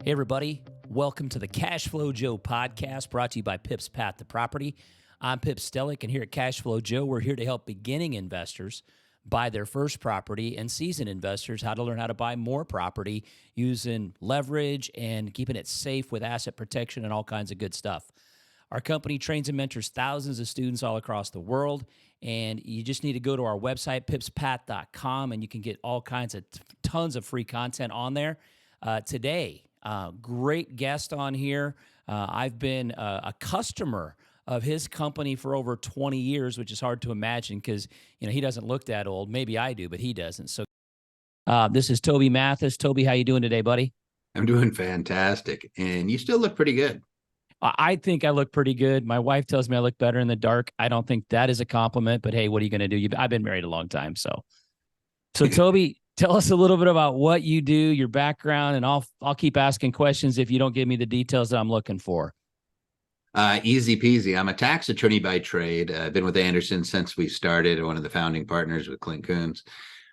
Hey, everybody. Welcome to the Cash Flow Joe podcast brought to you by Pip's Path to Property. I'm Pip Stellick, and here at Cash Flow Joe, we're here to help beginning investors buy their first property and seasoned investors how to learn how to buy more property using leverage and keeping it safe with asset protection and all kinds of good stuff. Our company trains and mentors thousands of students all across the world, and you just need to go to our website, pipspath.com, and you can get all kinds of tons of free content on there. Today, great guest on here. I've been a customer of his company for over 20 years, which is hard to imagine because, he doesn't look that old. Maybe I do, but he doesn't. So this is Toby Mathis. Toby, how you doing today, buddy? I'm doing fantastic. And you still look pretty good. I think I look pretty good. My wife tells me I look better in the dark. I don't think that is a compliment, but hey, what are you going to do? I've been married a long time. So Toby, tell us a little bit about what you do, your background, and I'll keep asking questions if you don't give me the details that I'm looking for. Easy peasy. I'm a tax attorney by trade. I've been with Anderson since we started, one of the founding partners with Clint Coons.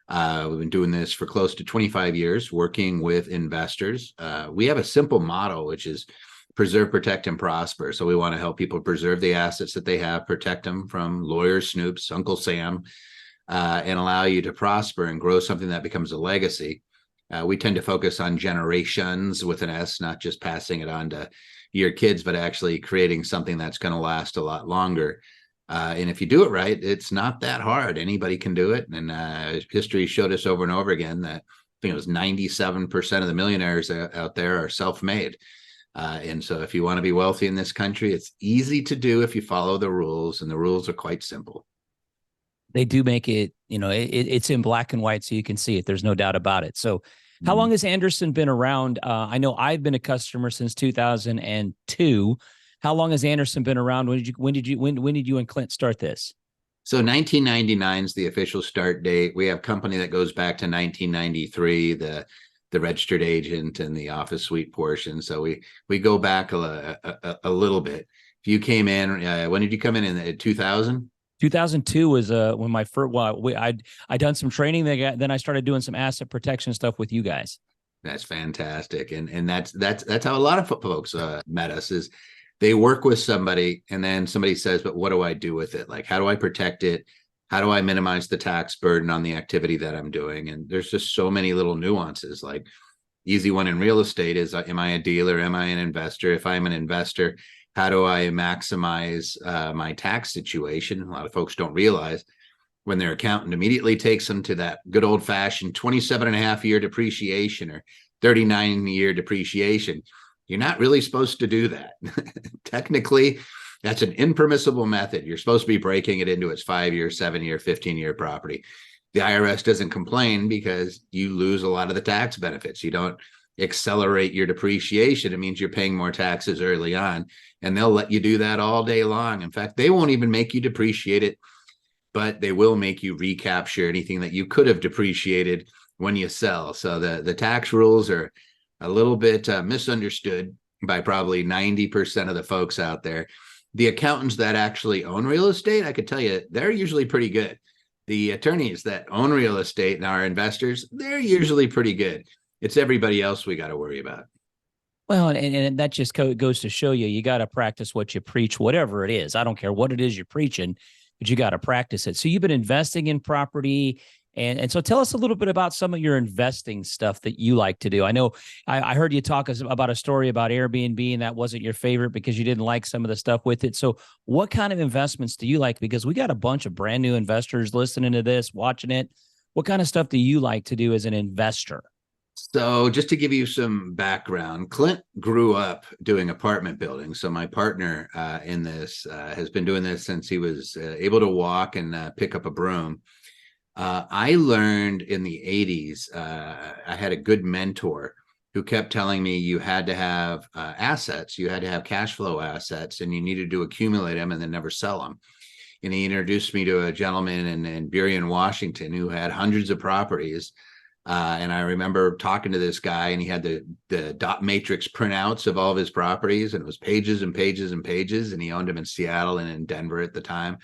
We've been doing this for close to 25 years, working with investors. We have a simple motto, which is preserve, protect, and prosper. So we want to help people preserve the assets that they have, protect them from lawyers, snoops, Uncle Sam, and allow you to prosper and grow something that becomes a legacy. We tend to focus on generations with an S, not just passing it on to your kids, but actually creating something that's going to last a lot longer. And if you do it right, it's not that hard. Anybody can do it. And history showed us over and over again that I think it was 97% of the millionaires out there are self-made. And so if you want to be wealthy in this country, it's easy to do if you follow the rules, and the rules are quite simple. They do make it, it's in black and white so you can see it. There's no doubt about it. So how long has Anderson been around? I know I've been a customer since 2002. How long has Anderson been around? When did you and Clint start this? So 1999 is the official start date. We have company that goes back to 1993, the registered agent and the office suite portion. So we go back a little bit. If you came in, when did you come in 2000? 2002 was when my first. I done some training. Then I started doing some asset protection stuff with you guys. That's fantastic, and that's how a lot of folks met us. Is they work with somebody, and then somebody says, "But what do I do with it? Like, how do I protect it? How do I minimize the tax burden on the activity that I'm doing?" And there's just so many little nuances. Like, easy one in real estate is, am I a dealer? Am I an investor? If I'm an investor, how do I maximize my tax situation? A lot of folks don't realize when their accountant immediately takes them to that good old fashioned 27.5-year depreciation or 39-year depreciation. You're not really supposed to do that. Technically, that's an impermissible method. You're supposed to be breaking it into its 5-year, 7-year, 15-year property. The IRS doesn't complain because you lose a lot of the tax benefits. You don't accelerate your depreciation. It means you're paying more taxes early on, and they'll let you do that all day long. In fact, they won't even make you depreciate it, but they will make you recapture anything that you could have depreciated when you sell. So the tax rules are a little bit misunderstood by probably 90% of the folks out there. The accountants that actually own real estate, I could tell you, they're usually pretty good. The attorneys that own real estate and are investors, they're usually pretty good. It's everybody else we got to worry about. Well, and that just goes to show you got to practice what you preach, whatever it is. I don't care what it is you're preaching, but you got to practice it. So you've been investing in property. And so tell us a little bit about some of your investing stuff that you like to do. I know I heard you talk about a story about Airbnb, and that wasn't your favorite because you didn't like some of the stuff with it. So what kind of investments do you like? Because we got a bunch of brand new investors listening to this, watching it. What kind of stuff do you like to do as an investor? So just to give you some background, Clint grew up doing apartment buildings. So my partner in this has been doing this since he was able to walk and pick up a broom. I learned in the 80s, I had a good mentor who kept telling me you had to have assets, you had to have cash flow assets, and you needed to accumulate them and then never sell them. And he introduced me to a gentleman in Burien, Washington, who had hundreds of properties. And I remember talking to this guy, and he had the dot matrix printouts of all of his properties, and it was pages and pages and pages. And he owned them in Seattle and in Denver at the time.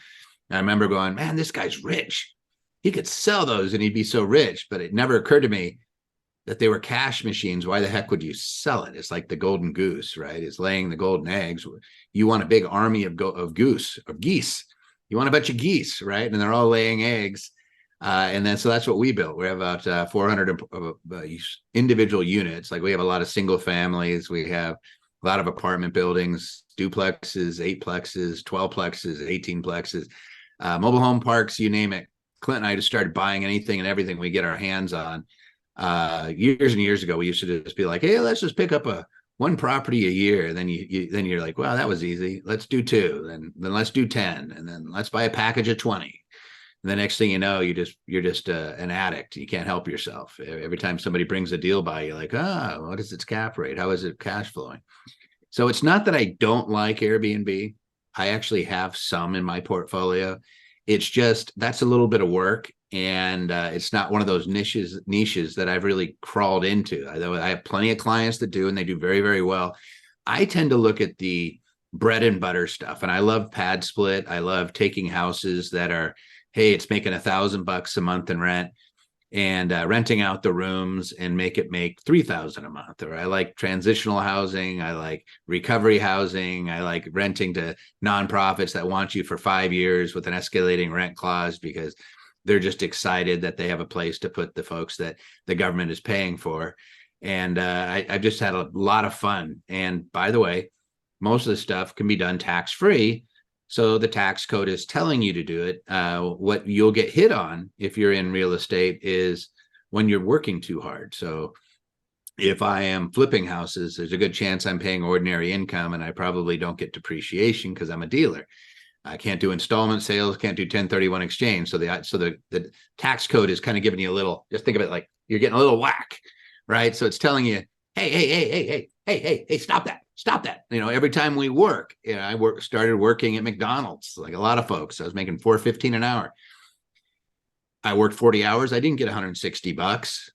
And I remember going, man, this guy's rich. He could sell those and he'd be so rich. But it never occurred to me, that they were cash machines, why the heck would you sell it? It's like the golden goose, right? It's laying the golden eggs. You want a big army of geese. You want a bunch of geese, right? And they're all laying eggs. And then, so that's what we built. We have about 400 individual units. Like we have a lot of single families. We have a lot of apartment buildings, duplexes, 8plexes, 12plexes, 18plexes, mobile home parks, you name it. Clint and I just started buying anything and everything we get our hands on. Years and years ago, we used to just be like, hey, let's just pick up one property a year. And then you're like, wow, that was easy. Let's do 2. Then let's do 10. And then let's buy a package of 20. And the next thing you know, you're just an addict. You can't help yourself. Every time somebody brings a deal by, you're like, what is its cap rate? How is it cash flowing? So it's not that I don't like Airbnb. I actually have some in my portfolio. It's just, that's a little bit of work. And it's not one of those niches that I've really crawled into. I have plenty of clients that do, and they do very, very well. I tend to look at the bread and butter stuff. And I love pad split. I love taking houses that are, hey, it's making $1,000 a month in rent, and renting out the rooms and make 3,000 a month. Or I like transitional housing. I like recovery housing. I like renting to nonprofits that want you for 5 years with an escalating rent clause because they're just excited that they have a place to put the folks that the government is paying for. And I've just had a lot of fun. And by the way, most of the stuff can be done tax-free. So the tax code is telling you to do it. What you'll get hit on if you're in real estate is when you're working too hard. So if I am flipping houses, there's a good chance I'm paying ordinary income, and I probably don't get depreciation because I'm a dealer. I can't do installment sales, can't do 1031 exchange. So the tax code is kind of giving you a little, just think of it like you're getting a little whack, right? So it's telling you, hey, stop that. Every time we work, I started working at McDonald's, like a lot of folks. I was making $4.15 an hour. I worked 40 hours. I didn't get $160.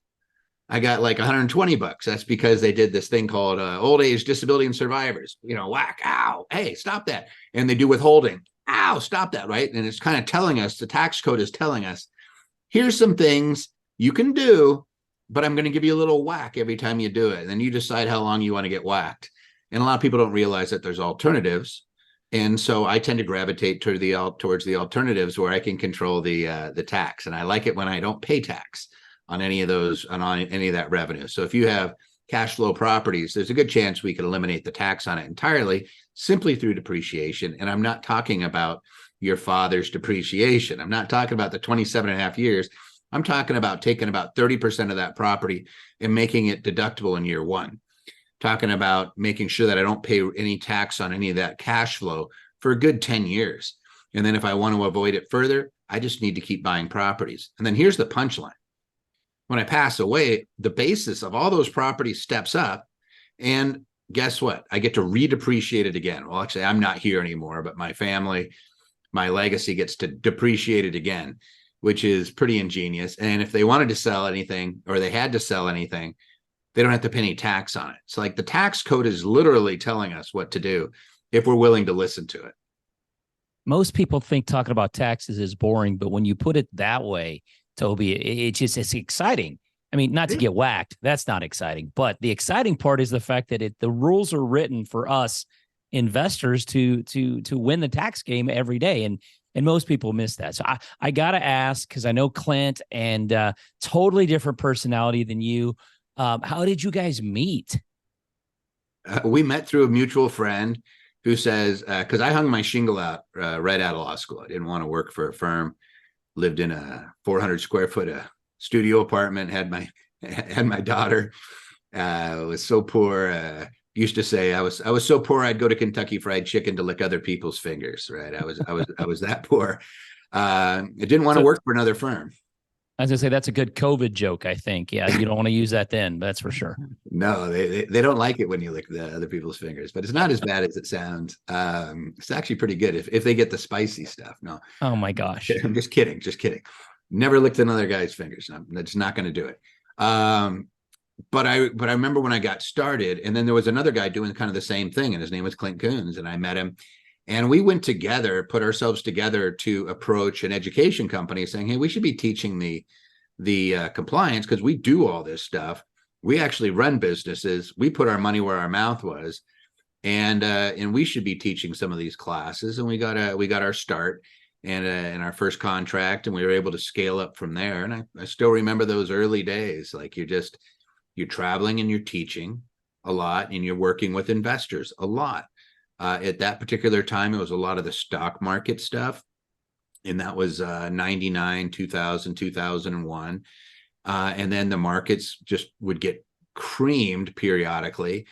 I got like $120. That's because they did this thing called old age disability and survivors, whack, ow, hey, stop that. And they do withholding. Ow, stop that, right? And it's kind of telling us, the tax code is telling us, here's some things you can do, but I'm going to give you a little whack every time you do it. And then you decide how long you want to get whacked. And a lot of people don't realize that there's alternatives. And so I tend to gravitate towards the alternatives where I can control the tax. And I like it when I don't pay tax on any of those, on any of that revenue. So if you have cash flow properties, there's a good chance we could eliminate the tax on it entirely simply through depreciation. And I'm not talking about your father's depreciation. I'm not talking about the 27 and a half years. I'm talking about taking about 30% of that property and making it deductible in year 1. Talking about making sure that I don't pay any tax on any of that cash flow for a good 10 years. And then if I want to avoid it further, I just need to keep buying properties. And then here's the punchline. When I pass away, the basis of all those properties steps up. And guess what? I get to redepreciate it again. Well, actually, I'm not here anymore, but my family, my legacy gets to depreciate it again, which is pretty ingenious. And if they wanted to sell anything, or they had to sell anything, they don't have to pay any tax on it. So like the tax code is literally telling us what to do if we're willing to listen to it. Most people think talking about taxes is boring, but when you put it that way, Toby, it's exciting. I mean, not to get whacked. That's not exciting. But the exciting part is the fact that the rules are written for us investors to win the tax game every day. And most people miss that. So I got to ask, because I know Clint and totally different personality than you. How did you guys meet? We met through a mutual friend who says, because I hung my shingle out right out of law school. I didn't want to work for a firm. Lived in a 400 square foot studio apartment. Had my daughter. Was so poor. Used to say I was so poor I'd go to Kentucky Fried Chicken to lick other people's fingers. Right. I was that poor. I didn't want to work for another firm. I was gonna say that's a good COVID joke, I think. Yeah, you don't want to use that then. That's for sure. No, they don't like it when you lick the other people's fingers, but it's not as bad as it sounds. It's actually pretty good if they get the spicy stuff. No. Oh my gosh. I'm just kidding. Never licked another guy's fingers. That's not going to do it. But I remember when I got started, and then there was another guy doing kind of the same thing, and his name was Clint Coons, and I met him. And we went together, put ourselves together to approach an education company saying, hey, we should be teaching the compliance because we do all this stuff. We actually run businesses. We put our money where our mouth was, and we should be teaching some of these classes. And we got our start and our first contract, and we were able to scale up from there. And I still remember those early days. Like you're traveling and you're teaching a lot, and you're working with investors a lot. At that particular time, it was a lot of the stock market stuff, and that was 99, 2000, 2001. And then the markets just would get creamed periodically,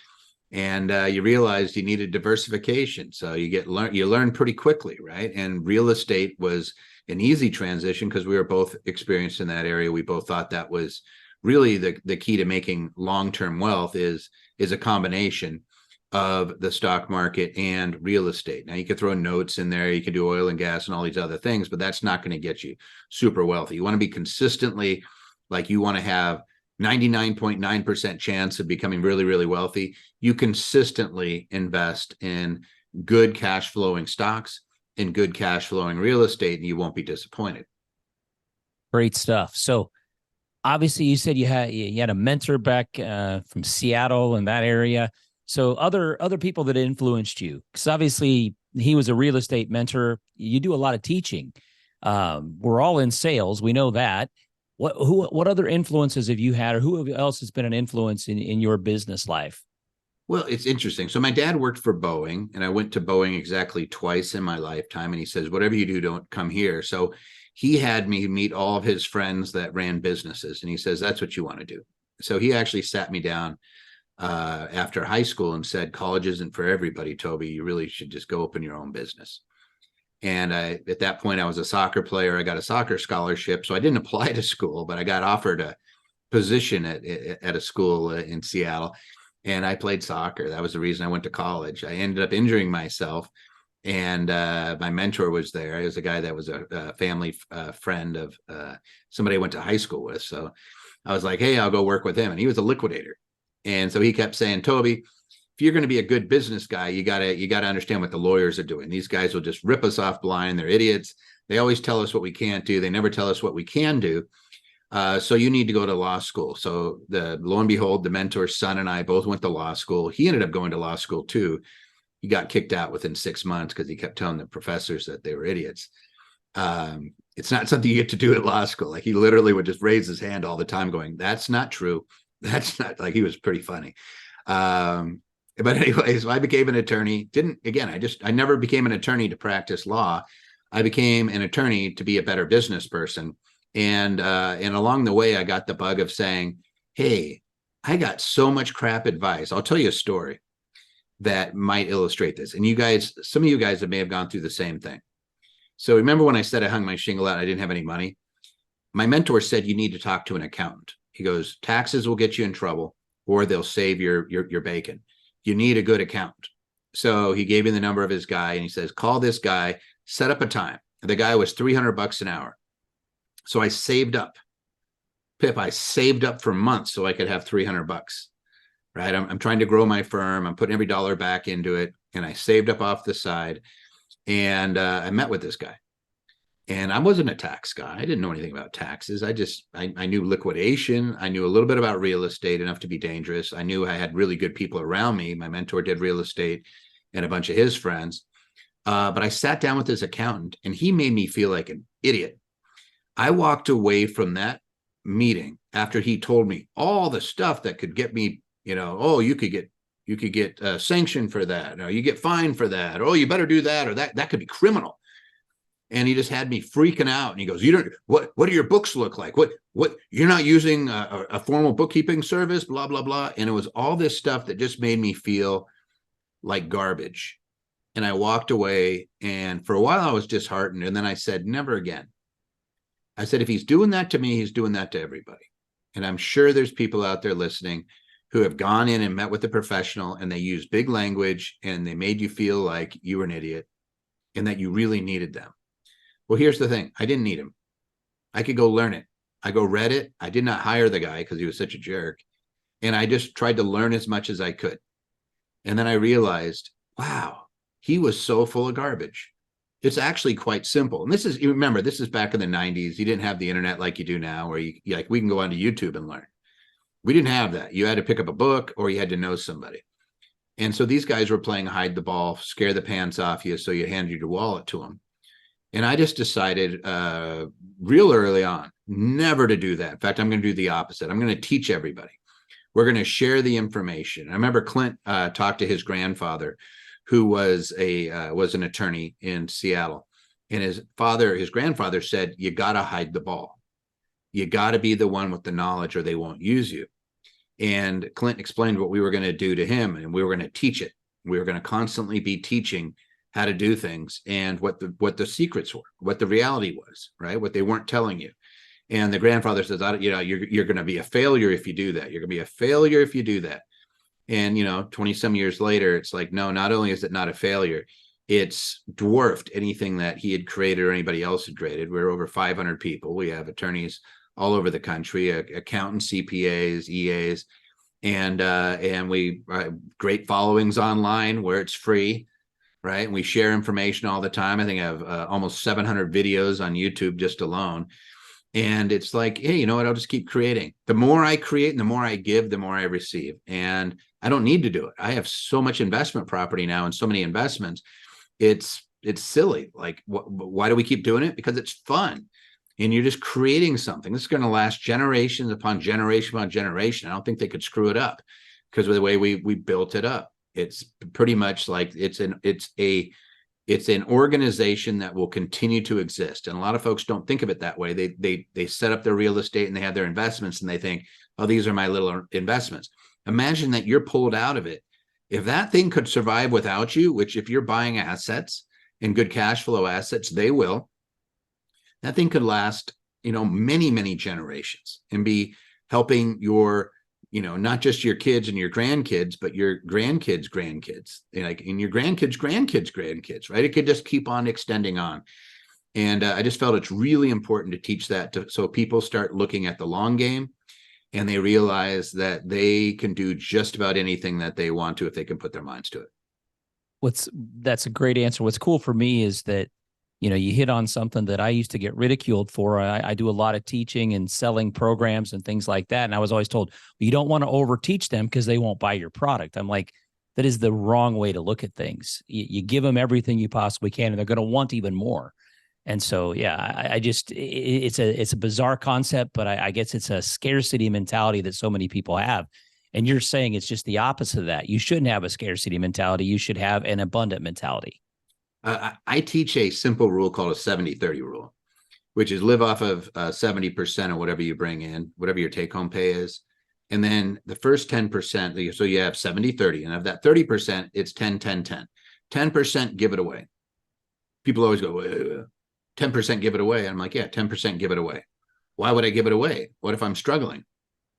and you realized you needed diversification. So you learn pretty quickly, right? And real estate was an easy transition because we were both experienced in that area. We both thought that was really the key to making long-term wealth is a combination of the stock market and real estate. Now, you could throw notes in there, you could do oil and gas and all these other things, but that's not going to get you super wealthy. You want to be consistently, like, you want to have 99.9% chance of becoming really, really wealthy. You consistently invest in good cash flowing stocks and good cash flowing real estate, and you won't be disappointed. Great stuff. So obviously, you said you had a mentor back from Seattle and that area. So other people that influenced you, because obviously he was a real estate mentor. You do a lot of teaching. We're all in sales. We know that. What other influences have you had, or who else has been an influence in your business life? Well, it's interesting. So my dad worked for Boeing, and I went to Boeing exactly twice in my lifetime. And he says, whatever you do, don't come here. So he had me meet all of his friends that ran businesses. And he says, that's what you want to do. So he actually sat me down after high school and said, college isn't for everybody, Toby. You really should just go open your own business. And at that point, I was a soccer player. I got a soccer scholarship. So I didn't apply to school, but I got offered a position at a school in Seattle. And I played soccer. That was the reason I went to college. I ended up injuring myself. And my mentor was there. He was a guy that was a family friend of somebody I went to high school with. So I was like, hey, I'll go work with him. And he was a liquidator. And so he kept saying, Toby, if you're going to be a good business guy, you gotta understand what the lawyers are doing. These guys will just rip us off blind. They're idiots. They always tell us what we can't do. They never tell us what we can do. So you need to go to law school. So lo and behold, the mentor's son and I both went to law school. He ended up going to law school too. He got kicked out within 6 months because he kept telling the professors that they were idiots. It's not something you get to do at law school. Like, he literally would just raise his hand all the time going, that's not true. That's not, like, he was pretty funny. But anyways, I became an attorney. I never became an attorney to practice law. I became an attorney to be a better business person. And along the way, I got the bug of saying, hey, I got so much crap advice. I'll tell you a story that might illustrate this. And some of you guys may have gone through the same thing. So remember when I said I hung my shingle out, I didn't have any money? My mentor said, you need to talk to an accountant. He goes, taxes will get you in trouble, or they'll save your bacon. You need a good accountant. So he gave me the number of his guy, and he says, call this guy, set up a time. The guy was $300 an hour. So I saved up. Pip, I saved up for months so I could have $300, right? I'm trying to grow my firm. I'm putting every dollar back into it. And I saved up off the side. And I met with this guy. And I wasn't a tax guy. I didn't know anything about taxes. I knew liquidation. I knew a little bit about real estate, enough to be dangerous. I knew I had really good people around me. My mentor did real estate and a bunch of his friends. But I sat down with this accountant, and he made me feel like an idiot. I walked away from that meeting after he told me all the stuff that could get me, oh, you could get sanctioned for that, or you get fined for that, or, oh, you better do that, or that could be criminal. And he just had me freaking out. And he goes, what do your books look like? What, you're not using a formal bookkeeping service, blah, blah, blah. And it was all this stuff that just made me feel like garbage. And I walked away, and for a while I was disheartened. And then I said, never again. I said, if he's doing that to me, he's doing that to everybody. And I'm sure there's people out there listening who have gone in and met with a professional, and they used big language, and they made you feel like you were an idiot and that you really needed them. Well, here's the thing. I didn't need him. I could go learn it. I read it. I did not hire the guy because he was such a jerk. And I just tried to learn as much as I could. And then I realized, wow, he was so full of garbage. It's actually quite simple. And you remember, this is back in the 90s. You didn't have the internet like you do now, where we can go onto YouTube and learn. We didn't have that. You had to pick up a book or you had to know somebody. And so these guys were playing hide the ball, scare the pants off you, so you handed your wallet to them. And I just decided real early on never to do that. In fact, I'm going to do the opposite. I'm going to teach everybody. We're going to share the information. I remember Clint talked to his grandfather, who was an attorney in Seattle, and his grandfather said, "You got to hide the ball. You got to be the one with the knowledge, or they won't use you." And Clint explained what we were going to do to him, and we were going to teach it. We were going to constantly be teaching how to do things and what the secrets were, what the reality was, right? What they weren't telling you. And the grandfather says, you're going to be a failure if you do that. You're going to be a failure if you do that. And, 20 some years later, it's like, no, not only is it not a failure, it's dwarfed anything that he had created or anybody else had created. We're over 500 people. We have attorneys all over the country, accountants, CPAs, EAs, and we great followings online where it's free, right? And we share information all the time. I think I have almost 700 videos on YouTube just alone. And it's like, hey, you know what? I'll just keep creating. The more I create and the more I give, the more I receive. And I don't need to do it. I have so much investment property now and so many investments. It's silly. Like, why do we keep doing it? Because it's fun. And you're just creating something. This is going to last generations upon generation upon generation. I don't think they could screw it up because of the way we built it up. It's pretty much like it's an organization that will continue to exist. And a lot of folks don't think of it that way. They set up their real estate and they have their investments and they think, oh, these are my little investments. Imagine that you're pulled out of it. If that thing could survive without you, which if you're buying assets and good cash flow assets, they will, that thing could last, many, many generations and be helping your, not just your kids and your grandkids, but your grandkids, and your grandkids, right? It could just keep on extending on. And I just felt it's really important to teach that so people start looking at the long game and they realize that they can do just about anything that they want to if they can put their minds to it. That's a great answer. What's cool for me is that, you hit on something that I used to get ridiculed for. I do a lot of teaching and selling programs and things like that. And I was always told, you don't want to over teach them because they won't buy your product. I'm like, that is the wrong way to look at things. You give them everything you possibly can, and they're going to want even more. And so, yeah, it's a bizarre concept, but I guess it's a scarcity mentality that so many people have. And you're saying it's just the opposite of that. You shouldn't have a scarcity mentality. You should have an abundant mentality. I teach a simple rule called a 70-30 rule, which is live off of 70% of whatever you bring in, whatever your take-home pay is. And then the first 10%, so you have 70-30, and of that 30%, it's 10-10-10. 10% give it away. People always go, 10% give it away. I'm like, yeah, 10% give it away. Why would I give it away? What if I'm struggling?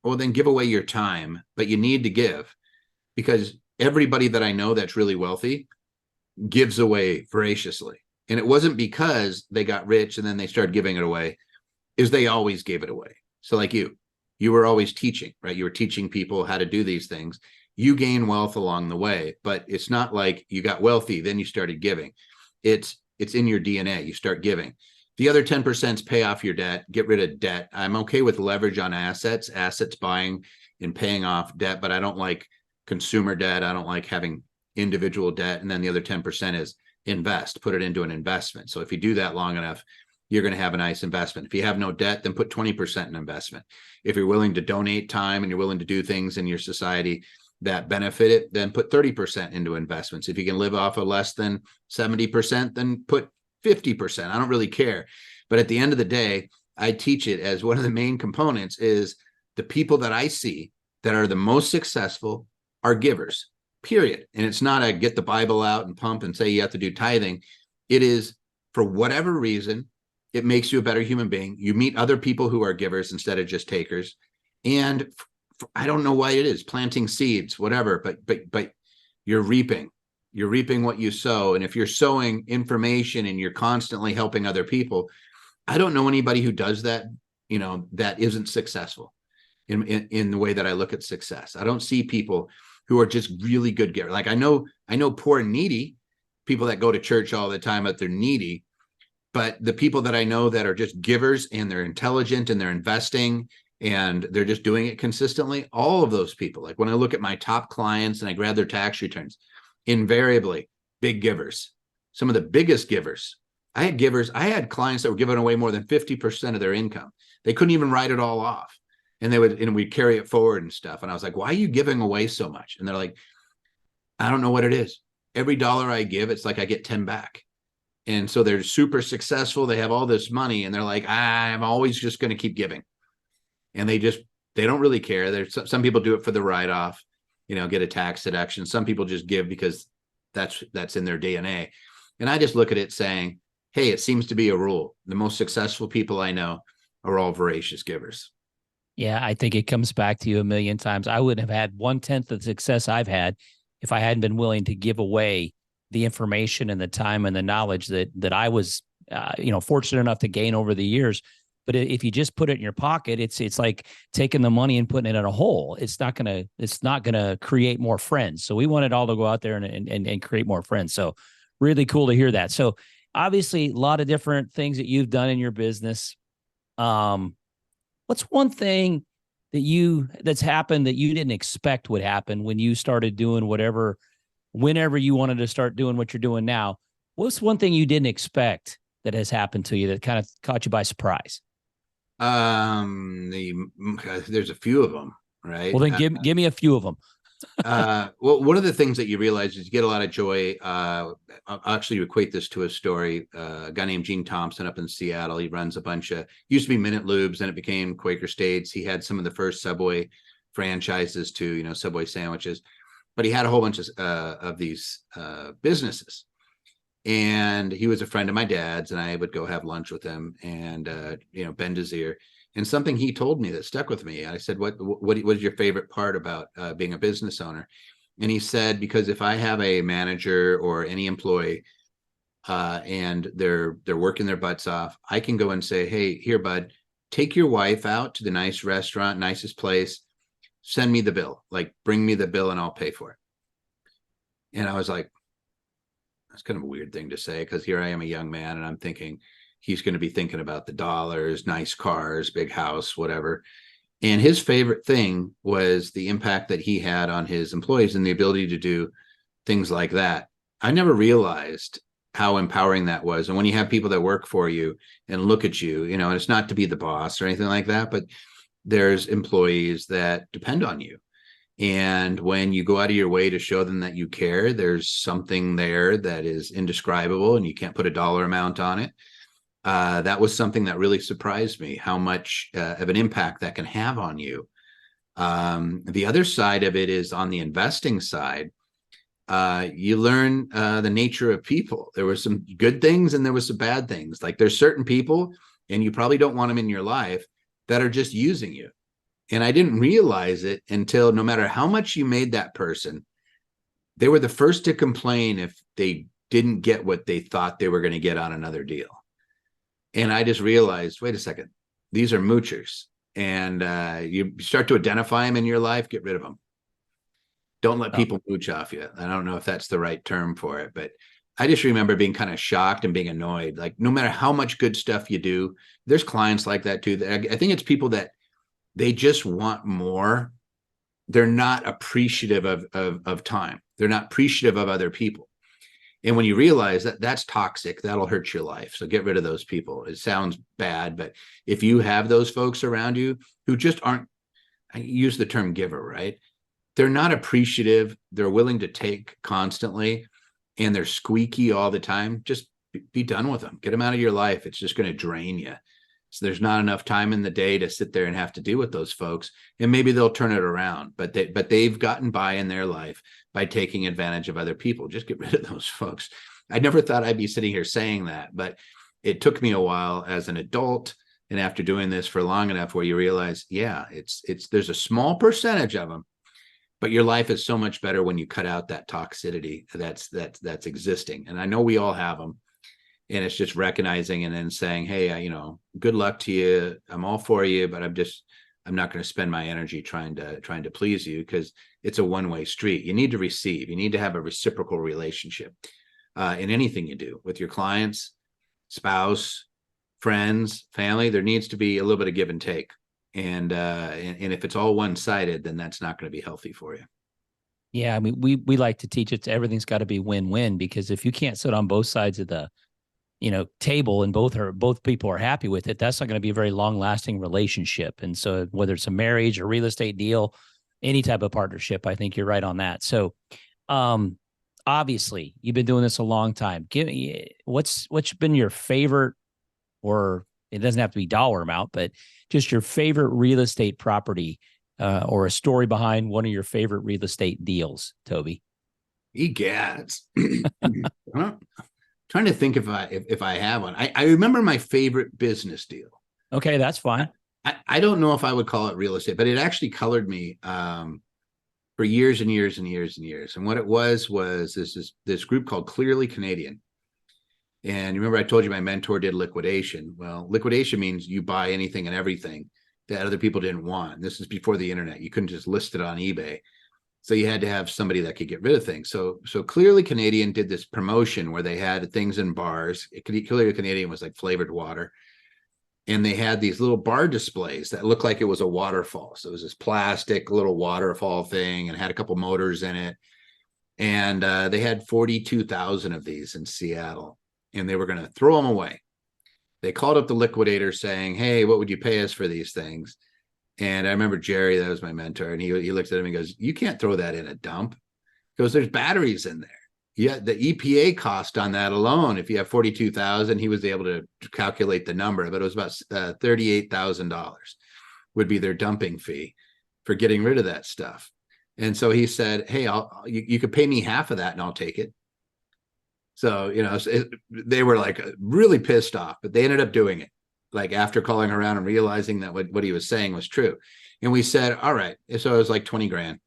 Well, then give away your time, but you need to give, because everybody that I know that's really wealthy gives away voraciously. And it wasn't because they got rich and then they started giving it away, is they always gave it away. So like you were always teaching, right? You were teaching people how to do these things. You gain wealth along the way, but it's not like you got wealthy, then you started giving. It's in your DNA. You start giving. The other 10% is pay off your debt, get rid of debt. I'm okay with leverage on assets buying and paying off debt, but I don't like consumer debt. I don't like having individual debt. And then the other 10% is invest, put it into an investment. So if you do that long enough, you're going to have a nice investment. If you have no debt, then put 20% in investment. If you're willing to donate time and you're willing to do things in your society that benefit it, then put 30% into investments. If you can live off of less than 70%, then put 50%. I don't really care. But at the end of the day, I teach it as one of the main components is the people that I see that are the most successful are givers. Period. And it's not a get the Bible out and pump and say you have to do tithing. It is, for whatever reason, it makes you a better human being. You meet other people who are givers instead of just takers. And I don't know why it is, planting seeds, whatever, but you're reaping what you sow. And if you're sowing information and you're constantly helping other people, I don't know anybody who does that, that isn't successful in the way that I look at success. I don't see people who are just really good givers. Like I know poor and needy people that go to church all the time, but they're needy. But the people that I know that are just givers and they're intelligent and they're investing and they're just doing it consistently. All of those people, like when I look at my top clients and I grab their tax returns, invariably big givers, some of the biggest givers. I had clients that were giving away more than 50% of their income. They couldn't even write it all off. And we'd carry it forward and stuff. And I was like, why are you giving away so much? And they're like, I don't know what it is. Every dollar I give, it's like I get 10 back. And so they're super successful. They have all this money and they're like, I'm always just going to keep giving. And they don't really care. There's some people do it for the write-off, get a tax deduction. Some people just give because that's in their DNA. And I just look at it saying, hey, it seems to be a rule. The most successful people I know are all voracious givers. Yeah, I think it comes back to you a million times. I wouldn't have had 1/10 of the success I've had if I hadn't been willing to give away the information and the time and the knowledge that I was, fortunate enough to gain over the years. But if you just put it in your pocket, it's like taking the money and putting it in a hole. It's not gonna create more friends. So we wanted all to go out there and create more friends. So really cool to hear that. So obviously, a lot of different things that you've done in your business. What's one thing that's happened that you didn't expect would happen when you started doing whenever you wanted to start doing what you're doing now? What's one thing you didn't expect that has happened to you that kind of caught you by surprise? There's a few of them, right? Well, then give me a few of them. Well, one of the things that you realize is you get a lot of joy. I'll actually equate this to a story. A guy named Gene Thompson up in Seattle. He runs a bunch of, used to be Minute Lubes, then it became Quaker States. He had some of the first Subway franchises too, Subway sandwiches, but he had a whole bunch of these businesses. And he was a friend of my dad's, and I would go have lunch with him and bend his ear. And something he told me that stuck with me. I said, what is your favorite part about being a business owner? And he said, because if I have a manager or any employee and they're working their butts off, I can go and say, hey, here, bud, take your wife out to the nice restaurant, nicest place, send me the bill, like bring me the bill and I'll pay for it. And I was like, that's kind of a weird thing to say, because here I am, a young man, and I'm thinking he's going to be thinking about the dollars, nice cars, big house, whatever. And his favorite thing was the impact that he had on his employees and the ability to do things like that. I never realized how empowering that was. And when you have people that work for you and look at you, and it's not to be the boss or anything like that, but there's employees that depend on you. And when you go out of your way to show them that you care, there's something there that is indescribable and you can't put a dollar amount on it. That was something that really surprised me, how much of an impact that can have on you. The other side of it is on the investing side. You learn the nature of people. There were some good things and there was some bad things. Like there's certain people, and you probably don't want them in your life, that are just using you. And I didn't realize it until, no matter how much you made that person, they were the first to complain if they didn't get what they thought they were going to get on another deal. And I just realized, wait a second, these are moochers. And you start to identify them in your life, get rid of them. Don't let people mooch off you. I don't know if that's the right term for it, but I just remember being kind of shocked and being annoyed. Like, no matter how much good stuff you do, there's clients like that too. I think it's people that they just want more. They're not appreciative of time. They're not appreciative of other people. And when you realize that that's toxic, that'll hurt your life. So get rid of those people. It sounds bad, but if you have those folks around you who just aren't, I use the term giver, right? They're not appreciative. They're willing to take constantly, and they're squeaky all the time. Just be done with them. Get them out of your life. It's just going to drain you. So there's not enough time in the day to sit there and have to deal with those folks. And maybe they'll turn it around, but they've gotten by in their life by taking advantage of other people. Just get rid of those folks. I never thought I'd be sitting here saying that, but it took me a while as an adult. And after doing this for long enough, where you realize, yeah, there's a small percentage of them, but your life is so much better when you cut out that toxicity that's existing. And I know we all have them. And it's just recognizing and then saying, hey, good luck to you. I'm all for you, but I'm not going to spend my energy trying to please you, because it's a one-way street. You need to receive. You need to have a reciprocal relationship in anything you do with your clients, spouse, friends, family. There needs to be a little bit of give and take. And if it's all one-sided, then that's not going to be healthy for you. Yeah, I mean, we like to teach it. Everything's got to be win-win, because if you can't sit on both sides of the table and both people are happy with it, that's not going to be a very long-lasting relationship. And so whether it's a marriage, a real estate deal, any type of partnership, I think you're right on that. So obviously you've been doing this a long time. Give me what's been your favorite, or it doesn't have to be dollar amount, but just your favorite real estate property, or a story behind one of your favorite real estate deals, Toby. Egads. Well, trying to think if I have one. I remember my favorite business deal. Okay, that's fine. I don't know if I would call it real estate, but it actually colored me for years and years and years and years. And what it was this group called Clearly Canadian. And you remember I told you my mentor did liquidation. Well, liquidation means you buy anything and everything that other people didn't want. This is before the internet. You couldn't just list it on eBay. So you had to have somebody that could get rid of things. So Clearly Canadian did this promotion where they had things in bars. Clearly Canadian was like flavored water. And they had these little bar displays that looked like it was a waterfall. So it was this plastic little waterfall thing and had a couple motors in it. And they had 42,000 of these in Seattle, and they were going to throw them away. They called up the liquidator saying, "Hey, what would you pay us for these things?" And I remember Jerry, that was my mentor, and he looked at him and goes, "You can't throw that in a dump." He goes, "There's batteries in there. Yeah, the EPA cost on that alone, if you have 42,000, he was able to calculate the number, but it was about $38,000 would be their dumping fee for getting rid of that stuff. And so he said, "Hey, you could pay me half of that and I'll take it." So, they were like really pissed off, but they ended up doing it. Like after calling around and realizing that what he was saying was true. And we said, all right. So it was like 20 grand. And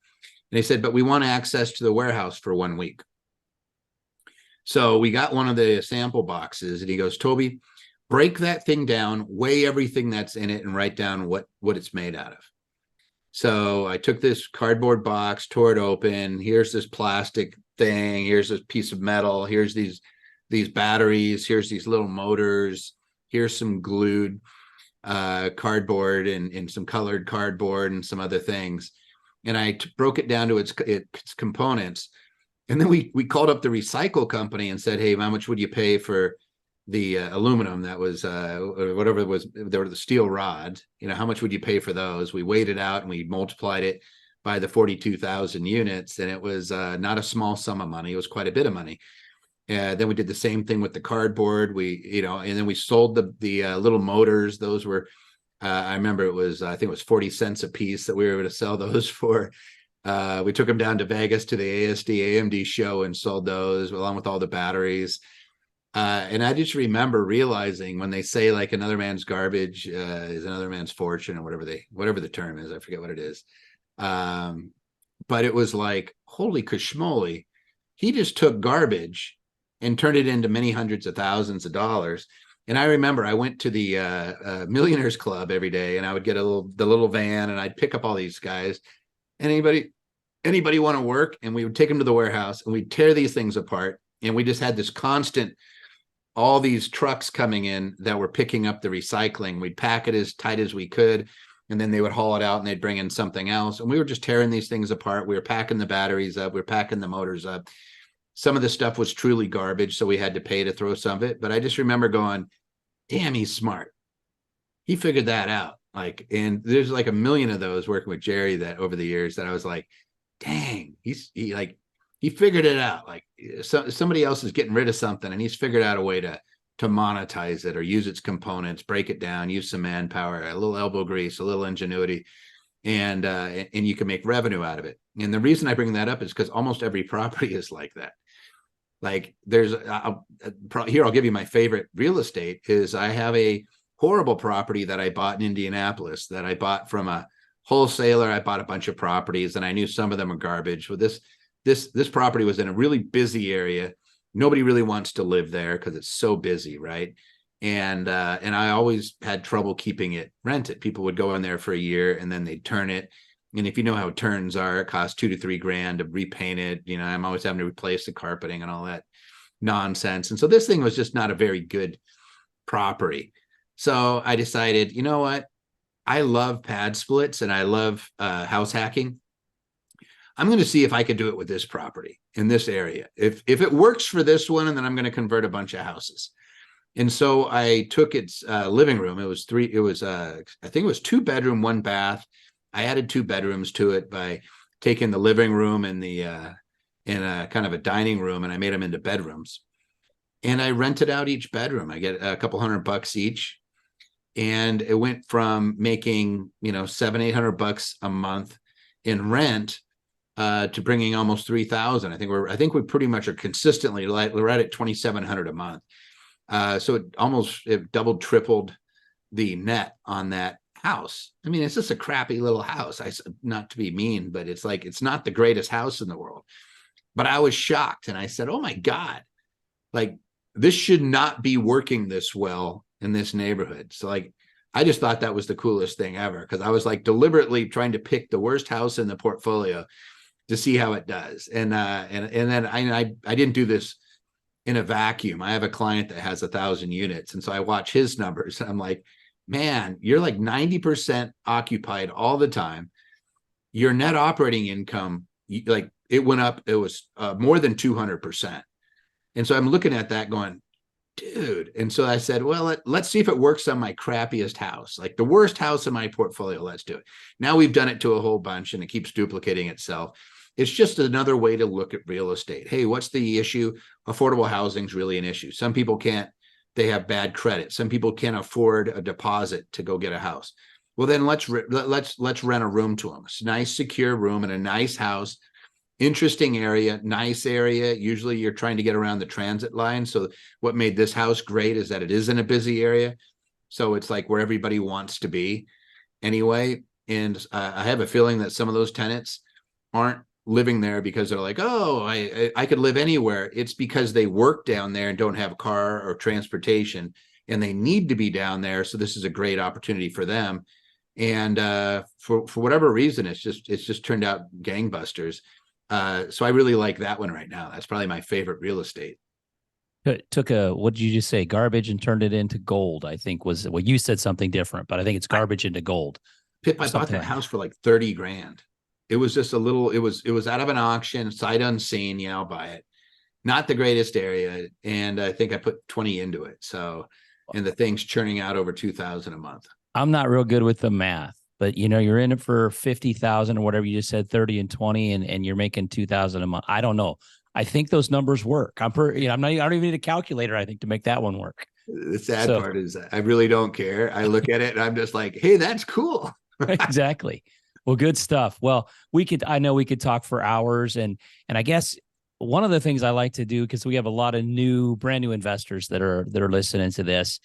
they said, but we want access to the warehouse for 1 week. So we got one of the sample boxes, and he goes, "Toby, break that thing down, weigh everything that's in it, and write down what it's made out of." So I took this cardboard box, tore it open. Here's this plastic thing. Here's this piece of metal. Here's these batteries. Here's these little motors. Here's some glued cardboard and some colored cardboard and some other things. And I broke it down to its components. And then we called up the recycle company and said, "Hey, how much would you pay for the aluminum that was or whatever it was, there were the steel rods, how much would you pay for those?" We weighed it out and we multiplied it by the 42,000 units. And it was not a small sum of money. It was quite a bit of money. Then we did the same thing with the cardboard. And then we sold the little motors. Those were, I remember I think it was 40 cents a piece that we were able to sell those for. We took them down to Vegas to the AMD show and sold those along with all the batteries. And I just remember realizing when they say like another man's garbage is another man's fortune, or whatever the term is, I forget what it is. But it was like, holy kashmoli, he just took garbage and turned it into many hundreds of thousands of dollars. And I remember I went to the Millionaires Club every day, and I would get the little van, and I'd pick up all these guys. Anybody want to work? And we would take them to the warehouse and we'd tear these things apart. And we just had this constant, all these trucks coming in that were picking up the recycling. We'd pack it as tight as we could, and then they would haul it out and they'd bring in something else. And we were just tearing these things apart. We were packing the batteries up. We were packing the motors up. Some of the stuff was truly garbage, so we had to pay to throw some of it. But I just remember going, damn, he's smart. He figured that out. And there's like a million of those working with Jerry that over the years that I was like, dang, he figured it out. Like somebody else is getting rid of something, and he's figured out a way to monetize it or use its components, break it down, use some manpower, a little elbow grease, a little ingenuity, and you can make revenue out of it. And the reason I bring that up is because almost every property is like that. Like there's here, I'll give you my favorite real estate is I have a horrible property that I bought in Indianapolis that I bought from a wholesaler. I bought a bunch of properties, and I knew some of them were garbage. Well, this property was in a really busy area. Nobody really wants to live there because it's so busy, right? And I always had trouble keeping it rented. People would go in there for a year and then they'd turn it. And if you know how turns are, it costs $2 to $3 grand to repaint it. I'm always having to replace the carpeting and all that nonsense. And so this thing was just not a very good property. So I decided, you know what? I love pad splits and I love house hacking. I'm going to see if I could do it with this property in this area. If it works for this one, and then I'm going to convert a bunch of houses. And so I took its living room. It was I think it was 2 bedroom, 1 bath. I added 2 bedrooms to it by taking the living room and the in a kind of a dining room, and I made them into bedrooms. And I rented out each bedroom. I get a couple $100 each, and it went from making $700-800 a month in rent to bringing almost 3,000. I think we pretty much are consistently we're at 2,700 a month. So it doubled, tripled the net on that house. I mean, it's just a crappy little house. Not to be mean, but it's not the greatest house in the world. But I was shocked, and I said, "Oh my God, like this should not be working this well in this neighborhood." So I just thought that was the coolest thing ever, because I was deliberately trying to pick the worst house in the portfolio to see how it does. And then I didn't do this in a vacuum. I have a client that has 1,000 units. And so I watch his numbers, and I'm like, man, you're 90% occupied all the time. Your net operating income, it went up. It was more than 200%. And so I'm looking at that going, dude. And so I said, well, let's see if it works on my crappiest house, the worst house in my portfolio. Let's do it. Now we've done it to a whole bunch, and it keeps duplicating itself. It's just another way to look at real estate. Hey, what's the issue? Affordable housing is really an issue. Some people can't, they have bad credit. Some people can't afford a deposit to go get a house. Well, then let's rent a room to them. It's a nice, secure room in a nice house, interesting area, nice area. Usually you're trying to get around the transit line. So what made this house great is that it is in a busy area. So it's where everybody wants to be anyway. And I have a feeling that some of those tenants aren't living there because they're oh, I could live anywhere. It's because they work down there and don't have a car or transportation, and they need to be down there. So this is a great opportunity for them. And for whatever reason, it's just turned out gangbusters. So I really like that one right now. That's probably my favorite real estate. Took what did you just say? Garbage and turned it into gold, I think was well, you said something different, but I think it's garbage into gold. Pip, I bought that house for 30 grand. It was just it was out of an auction, sight unseen. I'll buy it. Not the greatest area. And I think I put 20 into it. So, and the thing's churning out over 2,000 a month. I'm not real good with the math, but you're in it for 50,000 or whatever you just said, 30 and 20, and you're making 2,000 a month. I don't know. I think those numbers work. I don't even need a calculator, I think, to make that one work. The sad part is I really don't care. I look at it and I'm just hey, that's cool. Exactly. Well, good stuff. Well, I know we could talk for hours, and I guess one of the things I like to do, because we have a lot of brand new investors that are listening to this.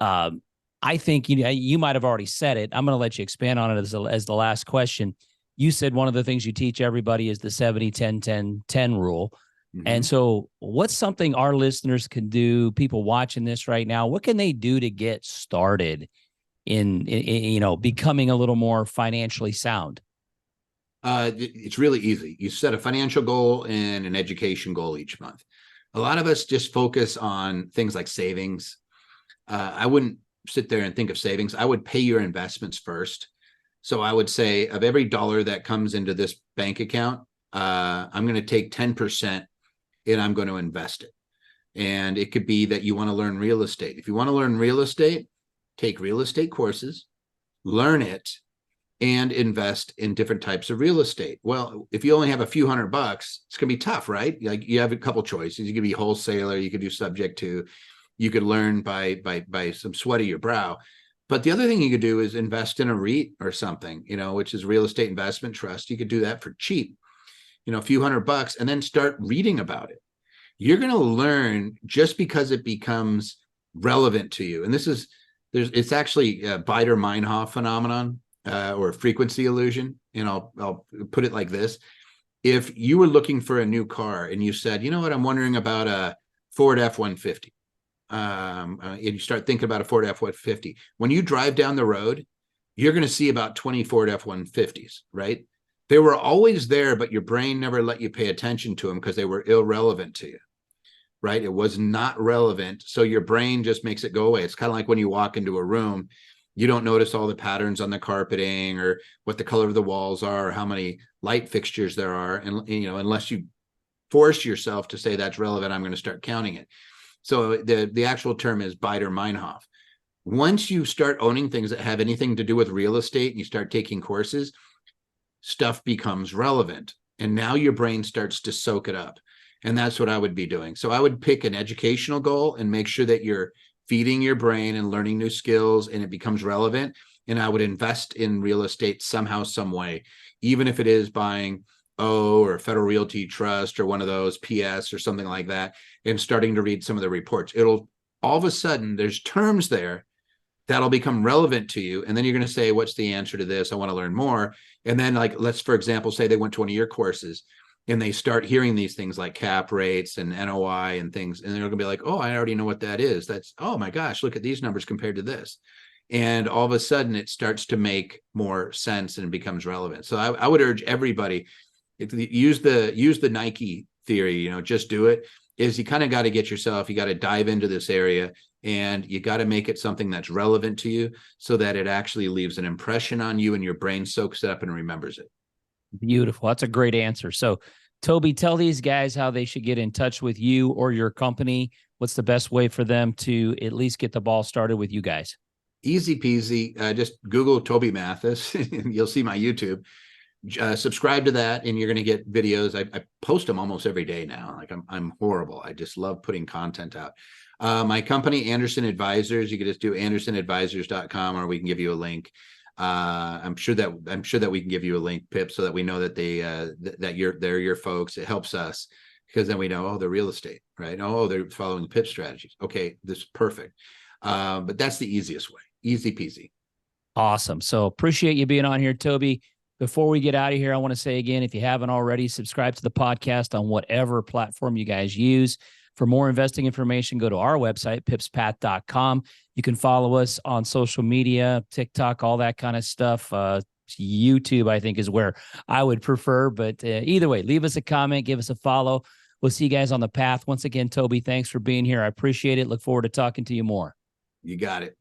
I think you might have already said it. I'm going to let you expand on it as the last question. You said one of the things you teach everybody is the 70-10-10-10 rule. Mm-hmm. And so what's something our listeners can do, people watching this right now, what can they do to get started in becoming a little more financially sound? It's really easy. You set a financial goal and an education goal each month. A lot of us just focus on things like savings. I wouldn't sit there and think of savings. I would pay your investments first. So I would say, of every dollar that comes into this bank account, I'm going to take 10% and I'm going to invest it. And it could be that you want to learn real estate. If you want to learn real estate, take real estate courses, learn it, and invest in different types of real estate. Well, if you only have a few $100, it's going to be tough, right? You have a couple choices. You could be wholesaler, you could do subject to, you could learn by some sweat of your brow. But the other thing you could do is invest in a REIT or something, which is real estate investment trust. You could do that for cheap, a few $100, and then start reading about it. You're going to learn just because it becomes relevant to you. And it's actually a Baader-Meinhof phenomenon, or frequency illusion. And I'll put it like this. If you were looking for a new car and you said, you know what, I'm wondering about a Ford F-150. And you start thinking about a Ford F-150. When you drive down the road, you're going to see about 20 Ford F-150s, right? They were always there, but your brain never let you pay attention to them because they were irrelevant to you, right? It was not relevant. So your brain just makes it go away. It's kind of like when you walk into a room, You don't notice all the patterns on the carpeting or what the color of the walls are, or how many light fixtures there are. And, unless you force yourself to say that's relevant, I'm going to start counting it. So the actual term is Beider Meinhof. Once you start owning things that have anything to do with real estate and you start taking courses, stuff becomes relevant. And now your brain starts to soak it up. And that's what I would be doing. So I would pick an educational goal and make sure that you're feeding your brain and learning new skills and it becomes relevant. And I would invest in real estate somehow, some way, even if it is buying or Federal Realty Trust or one of those PS or something like that, and starting to read some of the reports. It'll all of a sudden, there's terms there that'll become relevant to you. And then you're going to say, what's the answer to this? I want to learn more. And then, like, let's, for example, say they went to one of your courses and they start hearing these things like cap rates and NOI and things. And they're going to be like, oh, I already know what that is. That's, oh my gosh, look at these numbers compared to this. And all of a sudden it starts to make more sense and it becomes relevant. So I would urge everybody, use the Nike theory, just do it. Is you kind of got to get yourself, you got to dive into this area and you got to make it something that's relevant to you so that it actually leaves an impression on you and your brain soaks it up and remembers it. Beautiful. That's a great answer. So, Toby, tell these guys how they should get in touch with you or your company. What's the best way for them to at least get the ball started with you guys? Easy peasy. Just Google Toby Mathis and you'll see my YouTube. Subscribe to that and you're going to get videos. I post them almost every day now. Like I'm horrible. I just love putting content out. My company, Anderson Advisors, you can just do andersonadvisors.com or we can give you a link. I'm sure that we can give you a link, Pip, so that we know that they're your folks. It helps us because then we know, oh, they're real estate, right? Oh, they're following the Pip strategies. Okay, this is perfect. But that's the easiest way. Easy peasy. Awesome. So appreciate you being on here, Toby. Before we get out of here, I want to say again, if you haven't already, subscribe to the podcast on whatever platform you guys use. For more investing information, go to our website, pipspath.com. You can follow us on social media, TikTok, all that kind of stuff. YouTube, I think, is where I would prefer. But either way, leave us a comment, give us a follow. We'll see you guys on the path. Once again, Toby, thanks for being here. I appreciate it. Look forward to talking to you more. You got it.